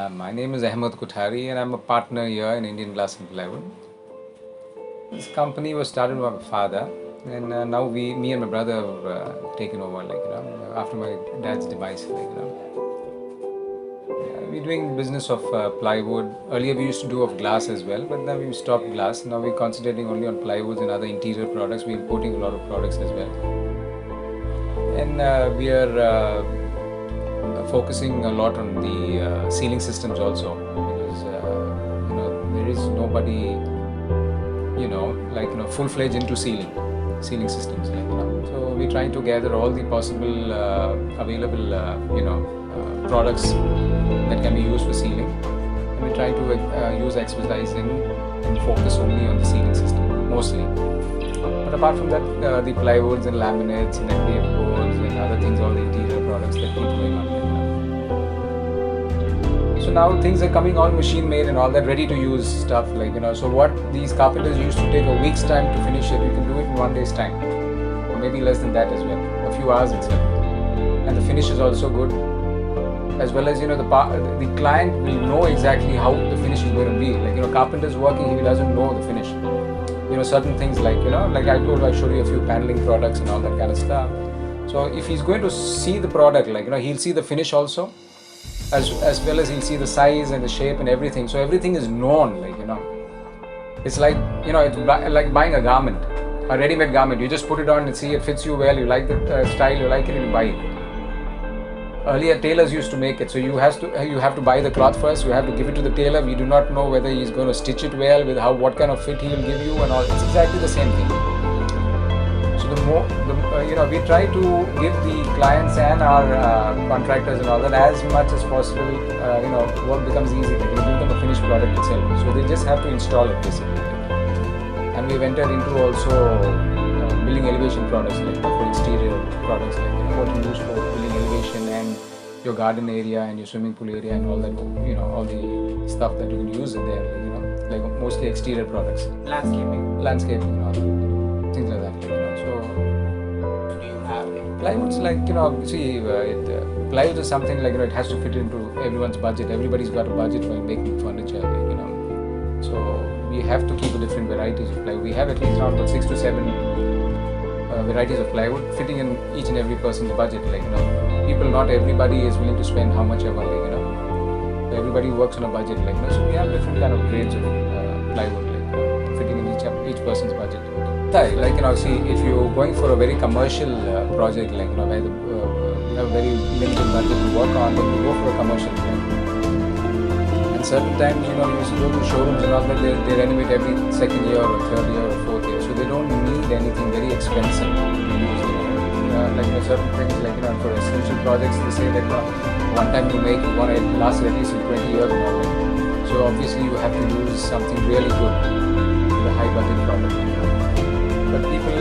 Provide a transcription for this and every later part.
My name is Ahemad Kothari and I'm a partner here in Indian Glass Plywood. This company was started by my father, and now me and my brother have taken over, after my dad's demise, We're doing business of plywood. Earlier we used to do of glass as well, but now we've stopped glass. Now we're concentrating only on plywoods and other interior products. We're importing a lot of products as well. And we are focusing a lot on the ceiling systems also, because there is nobody full-fledged into ceiling systems, so we're trying to gather all the possible available products that can be used for ceiling, and we're trying to use expertise and focus only on the ceiling system mostly. But apart from that, the plywoods and laminates and MDF boards and other things, all the interior products that keep going on. So now things are coming all machine made and all that, ready to use stuff, so what these carpenters used to take a week's time to finish it, you can do it in 1 day's time, or maybe less than that as well, a few hours itself. And the finish is also good, as well as the client will know exactly how the finish is going to be. Carpenter's working, he doesn't know the finish. Certain things like I told you, I showed you a few paneling products and all that kind of stuff. So if he's going to see the product, he'll see the finish also, as well as he'll see the size and the shape and everything. So everything is known, it's like like buying a garment, a ready-made garment. You just put it on and see it fits you well, you like the style, you like it, and you buy it. Earlier tailors used to make it, so you have to buy the cloth first, you have to give it to the tailor. We do not know whether he's going to stitch it well, with what kind of fit he will give you and all. It's exactly the same thing. So we try to give the clients and our contractors and all that as much as possible. Work becomes easy. We give them a finished product itself, so they just have to install it basically. And we've entered into also building elevation products, for exterior products, what you use for building elevation and your garden area and your swimming pool area and all that, all the stuff that you can use in there, mostly exterior products. Landscaping and all that, things like that, So, do you have it? Plywood's plywood is something it has to fit into everyone's budget. Everybody's got a budget for making furniture, So, we have to keep different varieties of plywood. We have at least around about 6 to 7 varieties of plywood fitting in each and every person's budget. Not everybody is willing to spend how much ever, everybody works on a budget, so we have different kind of grades of plywood, fitting in each person's budget. See, if you're going for a very commercial project, where you have a very limited budget to work on, then you go for a commercial plywood. And certain times, you used to go to showrooms and all that, they renovate every second year or third year or fourth year, so they don't need anything very expensive to use. Certain things for residential projects, they say that one time you make, you want it last at least 20 years and all that. So obviously you have to use something really good with a high budget product. But people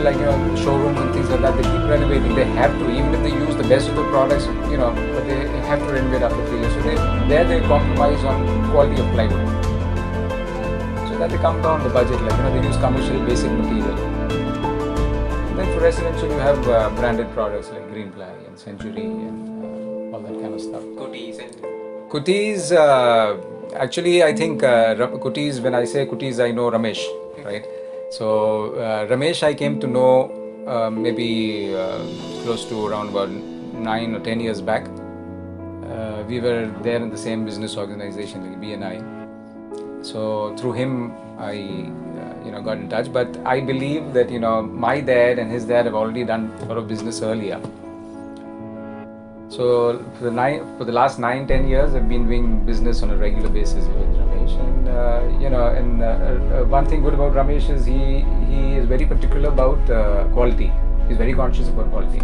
showrooms and things like that, they keep renovating. They have to, even if they use the best of the products, but they have to renovate after 3 years. So they compromise on quality of plywood. So that they come down the budget, they use commercial basic material. And then for residential, you have branded products like Green Ply and Century and all that kind of stuff. Kutties, actually I think Kutties, when I say Kutties, I know Ramesh, right? So Ramesh I came to know maybe close to around about 9 or 10 years back. We were there in the same business organization, like BNI. So through him I got in touch, but I believe that my dad and his dad have already done a lot of business earlier. So for the last 9-10 years I've been doing business on a regular basis with Ramesh, and one thing good about Ramesh is he is very particular about quality. He's very conscious about quality.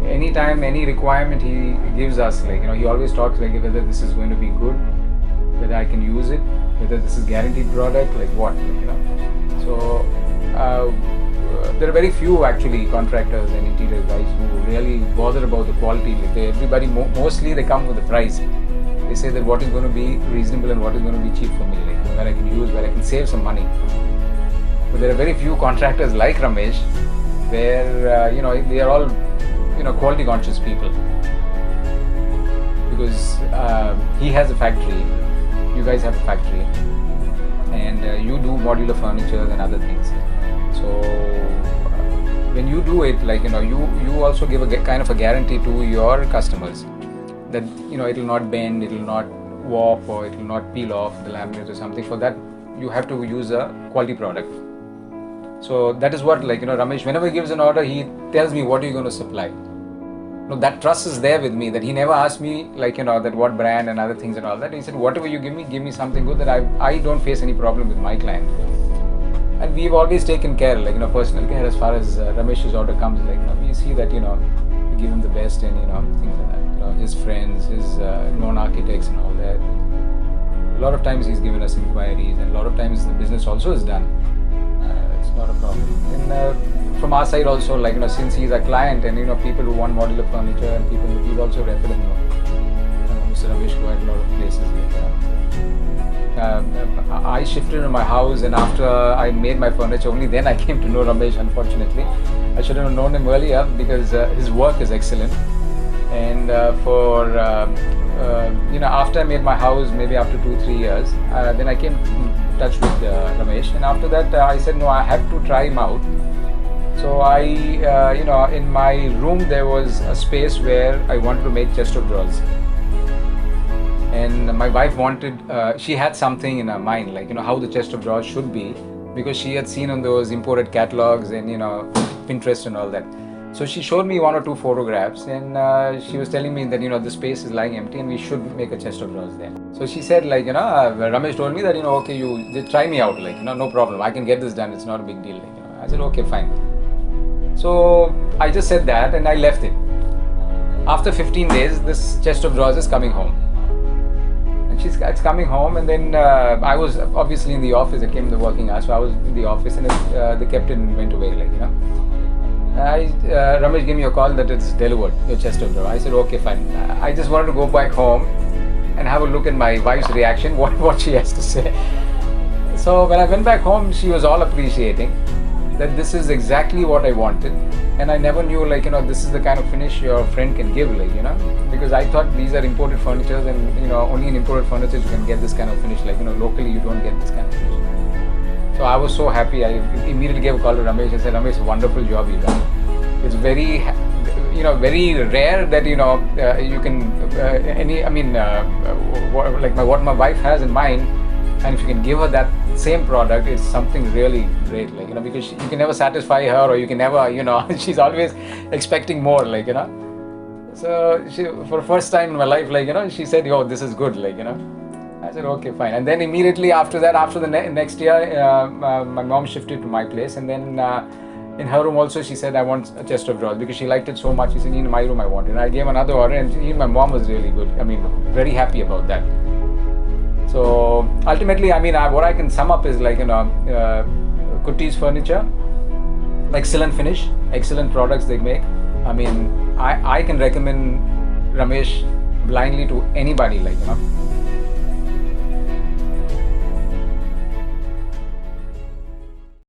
Anytime, any requirement he gives us, he always talks whether this is going to be good, whether I can use it, whether this is guaranteed product, So there are very few actually contractors and interior guys who really bother about the quality. Everybody mostly they come with the price. They say that what is going to be reasonable and what is going to be cheap for me, where I can use, where I can save some money. But there are very few contractors like Ramesh, where they are all quality conscious people. because he has a factory, you guys have a factory, and you do modular furniture and other things. So when you do it, like you also give a kind of a guarantee to your customers that it will not bend, it will not warp, or it will not peel off the laminate or something. For that, you have to use a quality product. So that is what, Ramesh, whenever he gives an order, he tells me what are you going to supply. That trust is there with me, that he never asked me that what brand and other things and all that. He said, whatever you give me something good, that I don't face any problem with my client. And we've always taken care, personal care as far as Ramesh's order comes. We see that we give him the best, and things like that. His friends, his known architects and all that. A lot of times he's given us inquiries, and a lot of times the business also is done. It's not a problem. And from our side also, since he's a client, and people who want modular furniture, and people, we've also referred him, Mr. Ramesh, quite a lot of places. I shifted to my house, and after I made my furniture, only then I came to know Ramesh. Unfortunately, I should have known him earlier, because his work is excellent. And after I made my house, maybe after 2-3 years, then I came in touch with Ramesh, and after that I said, no, I have to try him out. So I, in my room there was a space where I wanted to make chest of drawers. And my wife wanted, she had something in her mind, how the chest of drawers should be, because she had seen on those imported catalogs and, Pinterest and all that. So she showed me 1 or 2 photographs, and she was telling me that, the space is lying empty and we should make a chest of drawers there. So she said, Ramesh told me that, okay, you just try me out, no problem, I can get this done, it's not a big deal. I said, okay, fine. So I just said that, and I left it. After 15 days, this chest of drawers is coming home. It's coming home, and then I was obviously in the office. It came in the working hours, so I was in the office, and they kept it and went away, Ramesh gave me a call that it's delivered, your chest of drawers. I said, okay, fine. I just wanted to go back home and have a look at my wife's reaction, what she has to say. So when I went back home, she was all appreciating that this is exactly what I wanted, and I never knew this is the kind of finish your friend can give, because I thought these are imported furniture, and only in imported furniture you can get this kind of finish, locally you don't get this kind of finish. So I was so happy. I immediately gave a call to Ramesh and said, Ramesh, wonderful job you done. It's very very rare that you can what my wife has in mind, and if you can give her that same product, it's something really great, because you can never satisfy her, or you can never, she's always expecting more, So she, for the first time in my life, she said, oh, this is good, I said, okay, fine. And then immediately after that, after the next year, my mom shifted to my place, and then in her room also she said, I want a chest of drawers, because she liked it so much. She said, in my room I want it. And I gave another order, and even my mom was really good. Very happy about that. So ultimately, what I can sum up is Kutties furniture, excellent finish, excellent products they make. I can recommend Ramesh blindly to anybody,